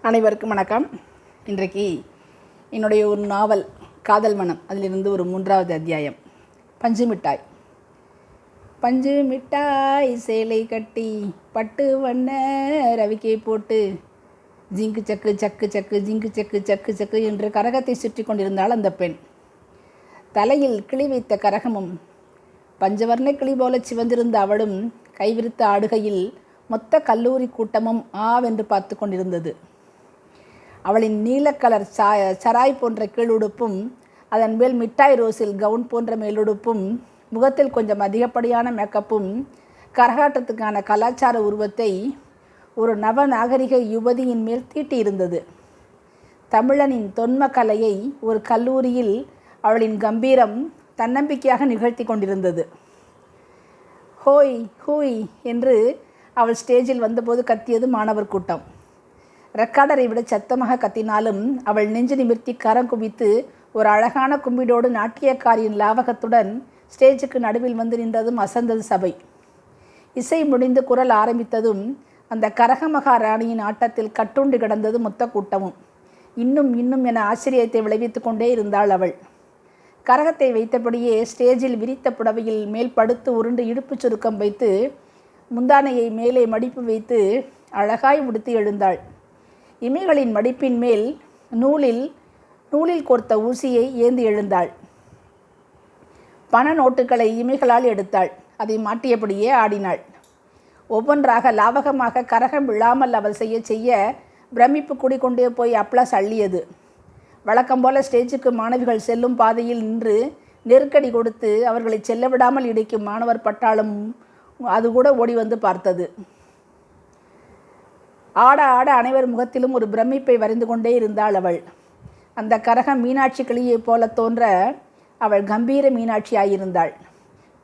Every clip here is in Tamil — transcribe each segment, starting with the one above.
அனைவருக்கும் வணக்கம். இன்றைக்கு என்னுடைய ஒரு நாவல் காதல் மனம், அதிலிருந்து ஒரு 3வது அத்தியாயம். பஞ்சு மிட்டாய். பஞ்சு மிட்டாய் சேலை கட்டி பட்டு வண்ண ரவிக்கை போட்டு ஜிங்கு சக்கு சக்கு சக்கு ஜிங்கு சக்கு சக்கு சக்கு என்று கரகத்தை சுற்றி கொண்டிருந்தாள் அந்த பெண். தலையில் கிளி வைத்த கரகமும் பஞ்சவர்ண கிளி போல சிவந்திருந்த அவளும் கைவிரித்து ஆடுகையில் மொத்த கல்லூரி கூட்டமும் ஆவென்று பார்த்து கொண்டிருந்தது. அவளின் நீலக்கலர் சராய் போன்ற கீழுடுப்பும், அதன் மேல் மிட்டாய் ரோஸில் கவுன் போன்ற மேலுடுப்பும், முகத்தில் கொஞ்சம் அதிகப்படியான மேக்கப்பும் கரகாட்டத்துக்கான கலாச்சார உருவத்தை ஒரு நவநாகரிக யுவதியின் மேல் தீட்டியிருந்தது. தமிழனின் தொன்ம கலையை ஒரு கல்லூரியில் அவளின் கம்பீரம் தன்னம்பிக்கையாக நிகழ்த்தி கொண்டிருந்தது. ஹோய் ஹூய் என்று அவள் ஸ்டேஜில் வந்தபோது கத்தியது மாணவர் கூட்டம். ரெக்கார்டரை விட சத்தமாக கத்தினாலும் அவள் நெஞ்சு நிமிர்த்தி கரம் குவித்து ஒரு அழகான கும்பிடோடு நாட்டியக்காரியின் லாவகத்துடன் ஸ்டேஜுக்கு நடுவில் வந்து நின்றதும் அசந்தது சபை. இசை முடிந்து குரல் ஆரம்பித்ததும் அந்த கரகமகாராணியின் ஆட்டத்தில் கட்டுண்டு கிடந்தது மொத்த கூட்டமும். இன்னும் இன்னும் என ஆச்சரியத்தை விளைவித்து கொண்டே இருந்தாள் அவள். கரகத்தை வைத்தபடியே ஸ்டேஜில் விரித்த புடவையில் மேல் படுத்து உருண்டு இடுப்பு சுருக்கம் வைத்து முந்தானையை மேலே மடிப்பு வைத்து அழகாய் உடுத்தி எழுந்தாள். இமைகளின் மடிப்பின் மேல் நூலில் கோர்த்த ஊசியை ஏந்தி எழுந்தாள். பண நோட்டுகளை இமைகளால் எடுத்தாள். அதை மாட்டியபடியே ஆடினாள். ஒவ்வொன்றாக லாவகமாக கரகம் விழாமல் அவள் செய்ய பிரமிப்பு கூடிக்கொண்டே போய் அப்ளாஸ் அள்ளியது. வழக்கம் போல ஸ்டேஜுக்கு மாணவிகள் செல்லும் பாதையில் நின்று நெருக்கடி கொடுத்து அவர்களை செல்ல விடாமல் இடிக்கும் மாணவர் பட்டாளம் அது கூட ஓடி வந்து பார்த்தது. ஆட ஆட அனைவர் முகத்திலும் ஒரு பிரமிப்பை வரைந்து கொண்டே இருந்தாள் அவள். அந்த கரகம் மீனாட்சி கிளியைப் போல தோன்ற அவள் கம்பீர மீனாட்சியாயிருந்தாள்.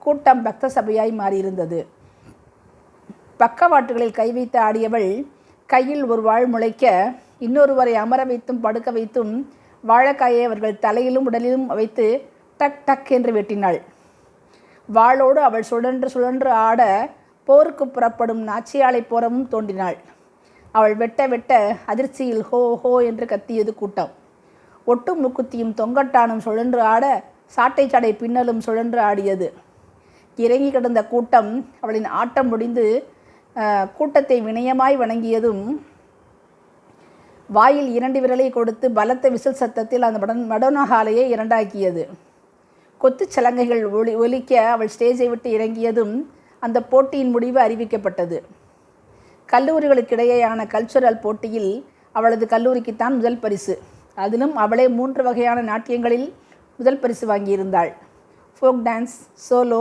கூட்டம் பக்த சபையாய் மாறியிருந்தது. பக்கவாட்டுகளில் கை வைத்து ஆடியவள் கையில் ஒரு வாழ் முளைக்க இன்னொருவரை அமர வைத்தும் படுக்க வைத்தும் வாழைக்காயை அவர்கள் தலையிலும் உடலிலும் வைத்து டக் டக் என்று வெட்டினாள். வாளோடு அவள் சுழன்று சுழன்று ஆட போருக்கு புறப்படும் நாச்சியாலை போரமும் தோன்றினாள். அவள் வெட்ட வெட்ட அதிர்ச்சியில் ஹோ ஹோ என்று கத்தியது கூட்டம். ஒட்டும் முக்குத்தியும் தொங்கட்டானும் சுழன்று ஆட சாட்டை சடை பின்னலும் சுழன்று ஆடியது. இறங்கி கிடந்த கூட்டம் அவளின் ஆட்டம் முடிந்து கூட்டத்தை வினயமாய் வணங்கியதும் வாயில் 2 விரலை கொடுத்து பலத்த விசில் சத்தத்தில் அந்த மடோனஹாலையை இரண்டாக்கியது. கொத்து சலங்கைகள் ஒலிக்க அவள் ஸ்டேஜை விட்டு இறங்கியதும் அந்த போட்டியின் முடிவு அறிவிக்கப்பட்டது. கல்லூரிகளுக்கிடையேயான கல்ச்சுரல் போட்டியில் அவளது கல்லூரிக்குத்தான் முதல் பரிசு. அதிலும் அவளே 3 வகையான நாட்டியங்களில் முதல் பரிசு வாங்கியிருந்தாள். Folk dance, solo,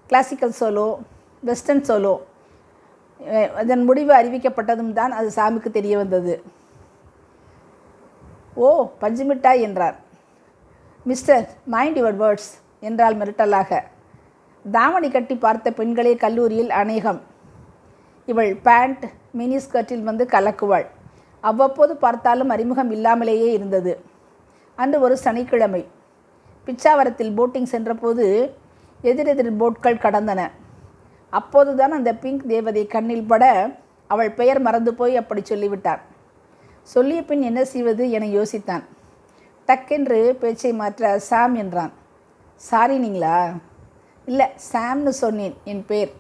classical solo, western solo. அதன் முடிவு அறிவிக்கப்பட்டதும் தான் அது சாமிக்கு தெரிய வந்தது. ஓ பஞ்சு மிட்டாய் என்றார். மிஸ்டர் மைண்ட் யுவர் வேர்ட்ஸ் என்றால் மிரட்டலாக. தாவணி கட்டி பார்த்த பெண்களே கல்லூரியில் அநேகம். இவள் பேண்ட் மினி ஸ்கர்ட்டில் வந்து கலக்குவாள். அவ்வப்போது பார்த்தாலும் அறிமுகம் இல்லாமலேயே இருந்தது. அன்று ஒரு சனிக்கிழமை. பிச்சாவரத்தில் போட்டிங் சென்றபோது எதிரெதிர் போட்கள் கடந்தன. அப்போதுதான் அந்த பிங்க் தேவதை கண்ணில் பட அவள் பெயர் மறந்து போய் அப்படி சொல்லிவிட்டான். சொல்லிய பின் என்ன செய்வது என யோசித்தான். டக்கென்று பேச்சை மாற்ற சாம் என்றான். சாரினீங்களா? இல்லை, சாம்னு சொன்னேன், என் பேர்.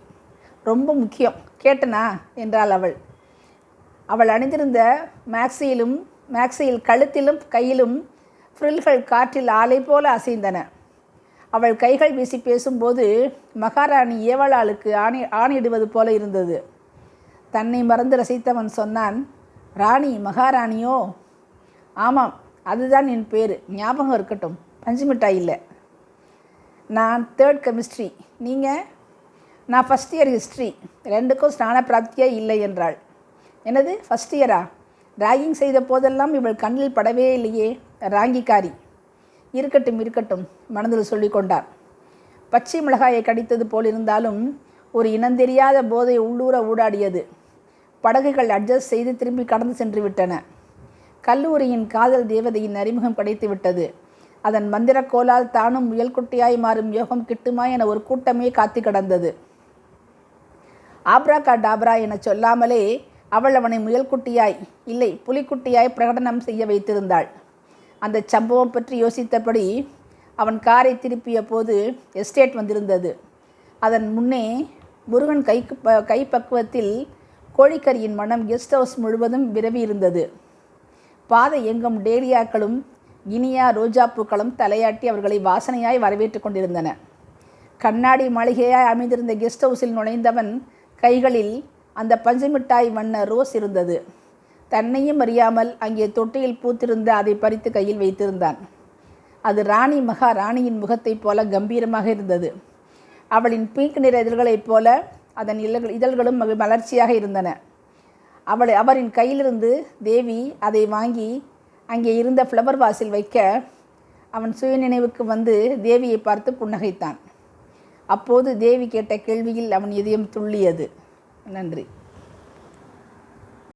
ரொம்ப முக்கியம், கேட்டனா என்றாள் அவள். அவள் அணிந்திருந்த மேக்ஸியில் கழுத்திலும் கையிலும் ஃப்ரில்கள் காற்றில் ஆலை போல அசைந்தன. அவள் கைகள் வீசி பேசும்போது மகாராணி ஏவலாளுக்கு ஆணையிடுவது போல இருந்தது. தன்னை மறந்து ரசித்தவன் சொன்னான், ராணி மகாராணியோ? ஆமாம், அதுதான் என் பேர், ஞாபகம் இருக்கட்டும். பஞ்சு மிட்டாய் இல்லை. நான் 3rd கெமிஸ்ட்ரி. நீங்கள்? நான் ஃபஸ்ட் இயர் ஹிஸ்ட்ரி. 2க்கும் ஸ்நான பிராப்தியே இல்லை என்றாள். என்னது ஃபஸ்ட் இயரா? ராகிங் செய்த போதெல்லாம் இவள் கண்ணில் படவே இல்லையே, ராங்கிக்காரி. இருக்கட்டும் இருக்கட்டும் மனதில் சொல்லி கொண்டார். பச்சை மிளகாயை கடித்தது போல் இருந்தாலும் ஒரு இனந்தெரியாத போதை உள்ளூர ஊடாடியது. படகுகள் அட்ஜஸ்ட் செய்து திரும்பி கடந்து சென்று விட்டன. கல்லூரியின் காதல் தேவதையின் அறிமுகம் கிடைத்து விட்டது. அதன் மந்திரக்கோலால் தானும் முயல்குட்டியாய் மாறும் யோகம் கிட்டுமா என ஒரு கூட்டமே காத்து கிடந்தது. ஆப்ரா டாப்ரா என சொல்லாமலே அவள் அவனை முயல்குட்டியாய் இல்லை புலிக்குட்டியாய் பிரகடனம் செய்ய வைத்திருந்தாள். அந்த சம்பவம் பற்றி யோசித்தபடி அவன் காரை திருப்பிய போது எஸ்டேட் வந்திருந்தது. அதன் முன்னே முருகன் கைப்பக்குவத்தில் கோழிக்கறியின் மனம் கெஸ்ட் ஹவுஸ் முழுவதும் விரவி இருந்தது. பாதை எங்கும் டேரியாக்களும் கினியா ரோஜாப்பூக்களும் தலையாட்டி அவர்களை வாசனையாய் வரவேற்று கொண்டிருந்தன. கண்ணாடி மாளிகையாய் அமைந்திருந்த கெஸ்ட் ஹவுஸில் நுழைந்தவன் கைகளில் அந்த பஞ்சுமிட்டாய் வண்ண ரோஸ் இருந்தது. தன்னையும் அறியாமல் அங்கே தொட்டியில் பூத்திருந்த அதை பறித்து கையில் வைத்திருந்தான். அது ராணி மகாராணியின் முகத்தைப் போல கம்பீரமாக இருந்தது. அவளின் பிங்க் நிற இதழ்களைப் போல அதன் இதழ்களும் மலர்ச்சியாக இருந்தன. அவரின் கையிலிருந்து தேவி அதை வாங்கி அங்கே இருந்த ஃப்ளவர் வாஸில் வைக்க அவன் சுயநினைவுக்கு வந்து தேவியை பார்த்து புன்னகைத்தான். அப்போது தேவி கேட்ட கேள்வியில் அவன் இதயம் துள்ளியது. நன்றி.